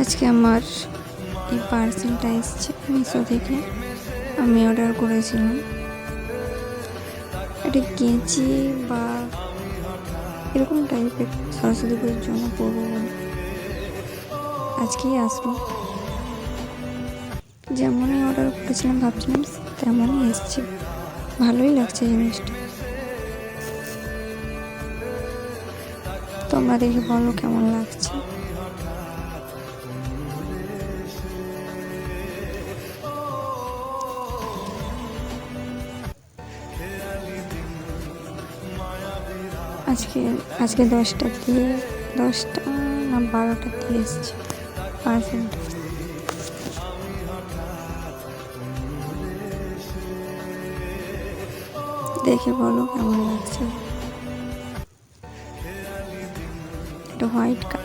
আজকে আমার এই পার্সেলটা এসছে মিশো থেকে। আমি অর্ডার করেছিলাম একটা কেঁচি বা এরকম টাইপের সরস্বতী পুজোর জন্য পরবো বলে। আজকেই আসলো, যেমনই অর্ডার করেছিলাম ভাবছিলাম তেমনই এসছে। ভালোই লাগছে জিনিসটা। তোমরা দেখে বলো কেমন লাগছে। আজকে 10টা না 12টা দিয়ে এসছে পার্সেলটা। দেখে বলো কেমন লাগছে। এটা হোয়াইট কালার।